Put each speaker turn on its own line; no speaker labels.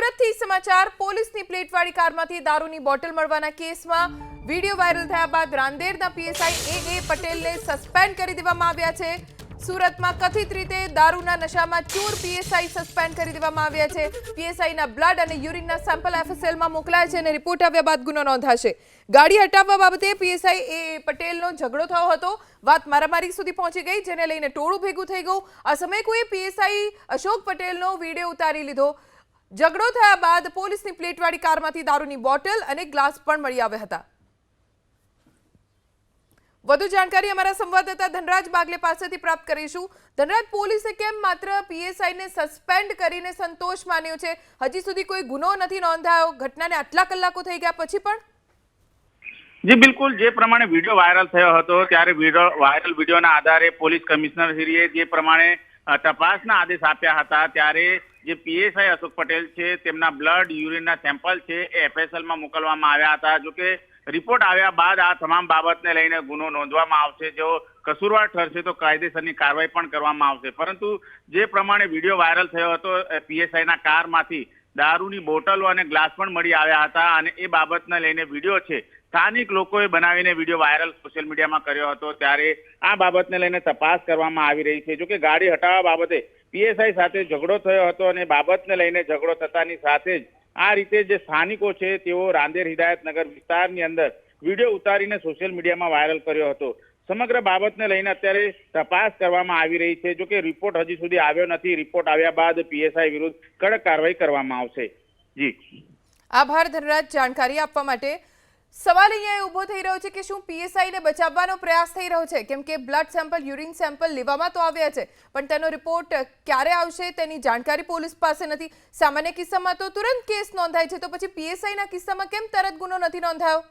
સુરતથી સમાચાર પોલીસની પ્લેટવાળી કારમાંથી દારૂની બોટલ મળવાના કેસમાં વિડિયો વાયરલ થયા બાદ રાંદેરના પીએસઆઈ એ પટેલને સસ્પેન્ડ કરી દેવામાં આવ્યા છે। સુરતમાં કથિત રીતે દારૂના નશામાં ચૂર પીએસઆઈ સસ્પેન્ડ કરી દેવામાં આવ્યા છે। પીએસઆઈના બ્લડ અને યુરિનના સેમ્પલ એફએસએલમાં મોકલાયા છે અને રિપોર્ટ આવ્યા બાદ ગુનો નોંધાશે। ગાડી હટાવવા બાબતે પીએસઆઈ એ પટેલનો ઝઘડો થયો હતો। વાત મારામારી સુધી પહોંચી ગઈ, જેને લઈને ટોળું ભેગું થઈ ગયું। આ સમયે કોઈ પીએસઆઈ અશોક પટેલનો વિડીયો ઉતારી લીધો। ઝઘડો થયા બાદ પોલીસની પ્લેટવાળી કારમાંથી દારૂની બોટલ અને ગ્લાસ પણ મળી આવ્યા હતા। વધુ જાણકારી અમારા સંવાદદાતા ધનરાજ બાગલે પાસેથી પ્રાપ્ત કરીશું। ધનરાજ, પોલીસે કેમ માત્ર પીએસઆઈને સસ્પેન્ડ કરીને સંતોષ માન્યો છે? હજી સુધી કોઈ ગુનો નથી નોંધાયો। ઘટનાને આટલા કલાકો થઈ ગયા પછી પણ?
જી બિલકુલ, જે પ્રમાણે વિડીયો વાયરલ થયો હતો ત્યારે વાયરલ વિડીયોના આધારે પોલીસ કમિશનરશ્રીએ જે પ્રમાણે તપાસના આદેશ આપ્યા હતા ત્યારે જે પીએસઆઈ અશોક પટેલ છે તેમના બ્લડ યુરિનના સેમ્પલ છે એ એફએસએલમાં મોકલવામાં આવ્યા હતા। જોકે રિપોર્ટ આવ્યા બાદ આ તમામ બાબતને લઈને ગુનો નોંધવામાં આવશે। જો કસૂરવાર ઠરશે તો કાયદેસરની કાર્યવાહી પણ કરવામાં આવશે। પરંતુ જે પ્રમાણે વિડીયો વાયરલ થયો હતો પીએસઆઈના કારમાંથી દારૂની બોટલો અને ગ્લાસ પણ મળી આવ્યા હતા અને એ બાબતને લઈને વિડીયો છે સ્થાનિક લોકોએ બનાવીને વિડીયો વાયરલ સોશિયલ મીડિયામાં કર્યો હતો। ત્યારે આ બાબતને લઈને તપાસ કરવામાં આવી રહી છે। જોકે ગાડી હટાવવા બાબતે પીએસઆઈ સાથે ઝઘડો થયો હતો અને બાબતને લઈને ઝઘડો થતાની સાથે જ આ રીતે જે સ્થાનિકો છે તેઓ રાંદેર હિદાયતનગર વિસ્તારની અંદર વિડીયો ઉતારીને સોશિયલ મીડિયામાં વાયરલ કર્યો હતો। સમગ્ર બાબતને લઈને અત્યારે તપાસ કરવામાં આવી રહી છે। જોકે રિપોર્ટ હજી સુધી આવ્યો નથી। રિપોર્ટ આવ્યા બાદ પીએસઆઈ વિરુદ્ધ કડક કાર્યવાહી કરવામાં આવશે। જી
આભાર ધનરાજ જાણકારી આપવા માટે। સવાલ અહીંયા ઊભો થઈ રહ્યો છે કે શું પીએસઆઈને બચાવવાનો પ્રયાસ થઈ રહ્યો છે? કેમ કે બ્લડ સેમ્પલ, યુરિન સેમ્પલ લેવામાં તો આવ્યા છે, પણ તેનો રિપોર્ટ ક્યારે આવશે તેની જાણકારી પોલીસ પાસે નથી। સામાન્ય કિસ્સામાં તો તુરંત કેસ નોંધાય છે, તો પછી પીએસઆઈના કિસ્સામાં કેમ તરત ગુનો નથી નોંધાયો?